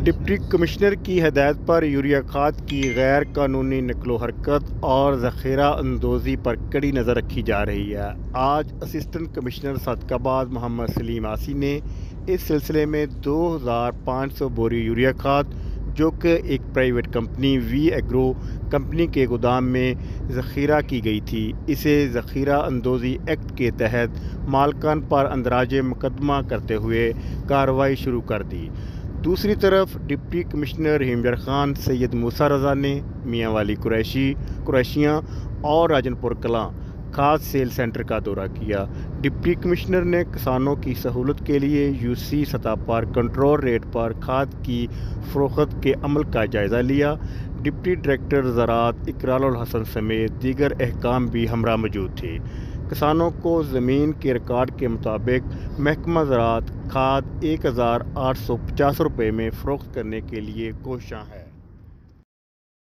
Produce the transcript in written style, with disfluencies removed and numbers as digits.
Deputy commissioner کی ہدایت پر urea کھاد کی غیر قانونی نقل و حرکت اور ذخیرہ اندوزی پر کڑی نظر رکھی جا رہی ہے۔ آج اسسٹنٹ کمشنر صادق آباد محمد سلیم آسی نے اس سلسلے میں 2500 بوری یوریا کھاد جو کہ ایک پرائیویٹ کمپنی وی ایگرو کمپنی کے گودام میں ذخیرہ کی گئی تھی، اسے ذخیرہ اندوزی ایکٹ کے تحت مالکان پر اندراج مقدمہ کرتے ہوئے کارروائی شروع کر دی۔ دوسری طرف ڈپٹی کمشنر ہیمجر خان سید موسیٰ رضا نے میاں والی قریشیاں اور راجن پور کلاں کھاد سیل سینٹر کا دورہ کیا۔ ڈپٹی کمشنر نے کسانوں کی سہولت کے لیے یو.سی سطح پر کنٹرول ریٹ پر کھاد کی فروخت کے عمل کا جائزہ لیا۔ ڈپٹی ڈائریکٹر زراعت اقرار الحسن سمیت دیگر احکام بھی ہمراہ موجود تھے۔ کسانوں کو زمین کے ریکارڈ کے مطابق محکمہ زراعت کھاد 1850 روپے میں فروخت کرنے کے لیے کوشاں ہے۔